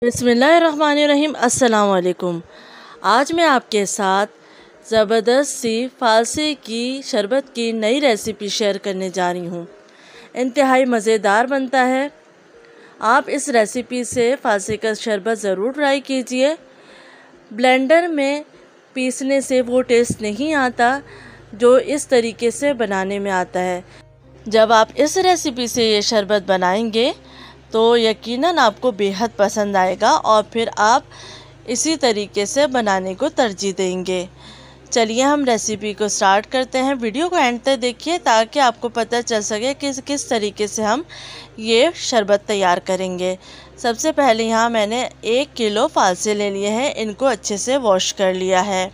बिस्मिल्लाहिर्रहमानिर्रहीम। अस्सलाम वालेकुम। आज मैं आपके साथ ज़बरदस्त सी फ़ालसे की शरबत की नई रेसिपी शेयर करने जा रही हूँ। इंतहाई मज़ेदार बनता है। आप इस रेसिपी से फ़ालसे का शरबत ज़रूर ट्राई कीजिए। ब्लेंडर में पीसने से वो टेस्ट नहीं आता जो इस तरीके से बनाने में आता है। जब आप इस रेसिपी से ये शरबत बनाएंगे तो यकीनन आपको बेहद पसंद आएगा और फिर आप इसी तरीके से बनाने को तरजीह देंगे। चलिए हम रेसिपी को स्टार्ट करते हैं। वीडियो को एंड तक देखिए ताकि आपको पता चल सके कि किस तरीके से हम ये शरबत तैयार करेंगे। सबसे पहले यहाँ मैंने 1 किलो फ़ालसे ले लिए हैं। इनको अच्छे से वॉश कर लिया है।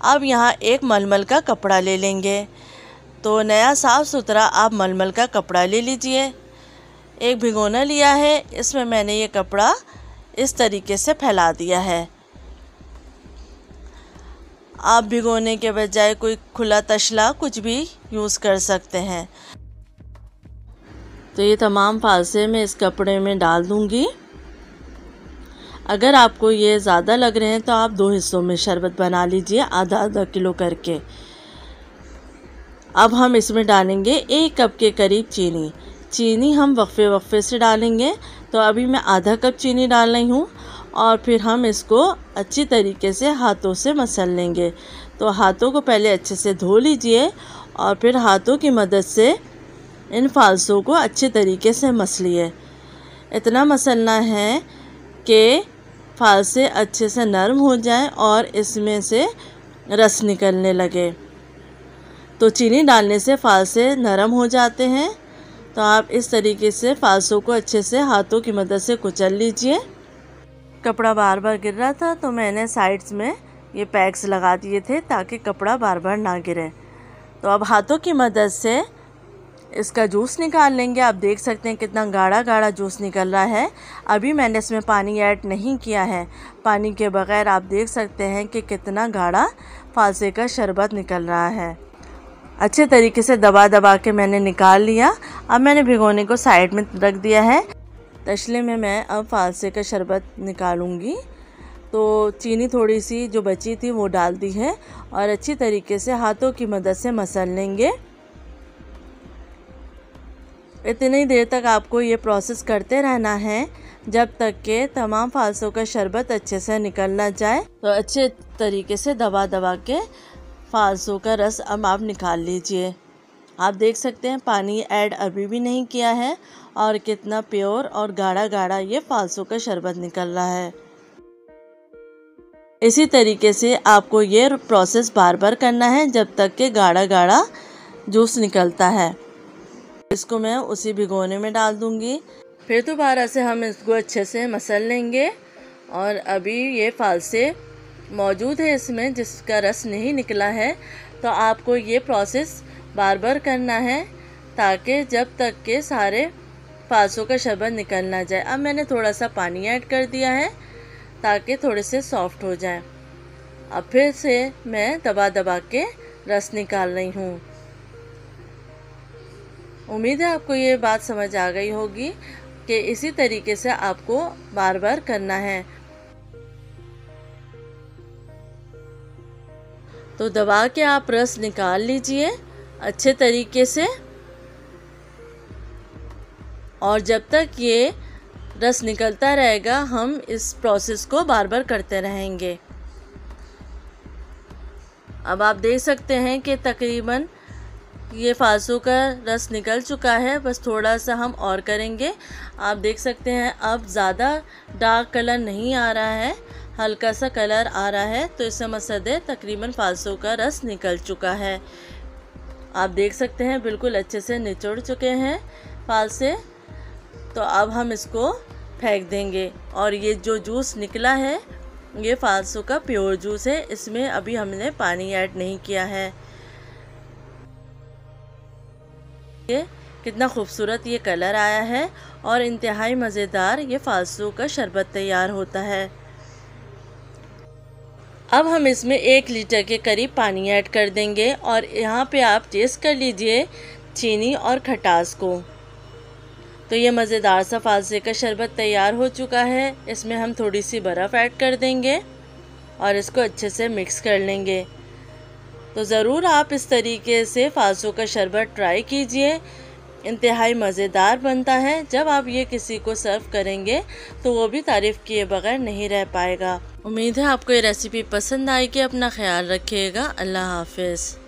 अब यहाँ एक मलमल का कपड़ा ले लेंगे। तो नया साफ़ सुथरा आप मलमल का कपड़ा ले लीजिए। एक भिगोना लिया है, इसमें मैंने ये कपड़ा इस तरीके से फैला दिया है। आप भिगोने के बजाय कोई खुला तशला कुछ भी यूज़ कर सकते हैं। तो ये तमाम फ़ालसे मैं इस कपड़े में डाल दूंगी। अगर आपको ये ज़्यादा लग रहे हैं तो आप 2 हिस्सों में शरबत बना लीजिए, आधा आधा किलो करके। अब हम इसमें डालेंगे 1 कप के करीब चीनी। चीनी हम वक्फे से डालेंगे। तो अभी मैं आधा कप चीनी डाल रही हूँ और फिर हम इसको अच्छी तरीके से हाथों से मसल लेंगे। तो हाथों को पहले अच्छे से धो लीजिए और फिर हाथों की मदद से इन फ़ालसों को अच्छे तरीके से मसलिए। इतना मसलना है कि फ़ालसे अच्छे से नरम हो जाएं और इसमें से रस निकलने लगे। तो चीनी डालने से फ़ालसे नरम हो जाते हैं। तो आप इस तरीके से फ़ालसों को अच्छे से हाथों की मदद से कुचल लीजिए। कपड़ा बार बार गिर रहा था तो मैंने साइड्स में ये पैक्स लगा दिए थे ताकि कपड़ा बार बार ना गिरे। तो अब हाथों की मदद से इसका जूस निकाल लेंगे। आप देख सकते हैं कितना गाढ़ा गाढ़ा जूस निकल रहा है। अभी मैंने इसमें पानी ऐड नहीं किया है। पानी के बगैर आप देख सकते हैं कि कितना गाढ़ा फ़ालसे का शरबत निकल रहा है। अच्छे तरीके से दबा दबा के मैंने निकाल लिया। अब मैंने भिगोने को साइड में रख दिया है। तसले में मैं अब फ़ालसे का शरबत निकालूंगी। तो चीनी थोड़ी सी जो बची थी वो डाल दी है और अच्छी तरीके से हाथों की मदद से मसल लेंगे। इतनी देर तक आपको ये प्रोसेस करते रहना है जब तक के तमाम फ़ालसों का शरबत अच्छे से निकल ना जाए। तो अच्छे तरीके से दबा दबा के फ़ालसों का रस अब आप निकाल लीजिए। आप देख सकते हैं पानी ऐड अभी भी नहीं किया है और कितना प्योर और गाढ़ा गाढ़ा ये फ़ालसों का शरबत निकल रहा है। इसी तरीके से आपको ये प्रोसेस बार बार करना है जब तक कि गाढ़ा गाढ़ा जूस निकलता है। इसको मैं उसी भिगोने में डाल दूंगी। फिर दोबारा से हम इसको अच्छे से मसल लेंगे। और अभी ये फ़ालसे मौजूद है इसमें जिसका रस नहीं निकला है। तो आपको ये प्रोसेस बार बार करना है ताकि जब तक के सारे फ़ालसों का शरबत निकल ना जाए। अब मैंने थोड़ा सा पानी ऐड कर दिया है ताकि थोड़े से सॉफ्ट हो जाए। अब फिर से मैं दबा दबा के रस निकाल रही हूँ। उम्मीद है आपको ये बात समझ आ गई होगी कि इसी तरीके से आपको बार बार करना है। तो दबा के आप रस निकाल लीजिए अच्छे तरीके से। और जब तक ये रस निकलता रहेगा हम इस प्रोसेस को बार बार करते रहेंगे। अब आप देख सकते हैं कि तकरीबन ये फ़ालसों का रस निकल चुका है। बस थोड़ा सा हम और करेंगे। आप देख सकते हैं अब ज़्यादा डार्क कलर नहीं आ रहा है, हल्का सा कलर आ रहा है। तो इससे मकसद है तकरीबन फ़ालसों का रस निकल चुका है। आप देख सकते हैं बिल्कुल अच्छे से निचोड़ चुके हैं फ़ालसे। तो अब हम इसको फेंक देंगे। और ये जो जूस निकला है ये फ़ालसों का प्योर जूस है। इसमें अभी हमने पानी ऐड नहीं किया है। ये कितना खूबसूरत ये कलर आया है और इंतहाई मज़ेदार ये फ़ालसों का शरबत तैयार होता है। अब हम इसमें 1 लीटर के करीब पानी ऐड कर देंगे और यहाँ पे आप टेस्ट कर लीजिए चीनी और खटास को। तो ये मज़ेदार सा फालसे का शरबत तैयार हो चुका है। इसमें हम थोड़ी सी बर्फ़ ऐड कर देंगे और इसको अच्छे से मिक्स कर लेंगे। तो ज़रूर आप इस तरीके से फालसों का शरबत ट्राई कीजिए, इंतहाई मज़ेदार बनता है। जब आप ये किसी को सर्व करेंगे तो वो भी तारीफ़ किए बगैर नहीं रह पाएगा। उम्मीद है आपको ये रेसिपी पसंद आएगी। अपना ख्याल रखिएगा। अल्लाह हाफ़िज़।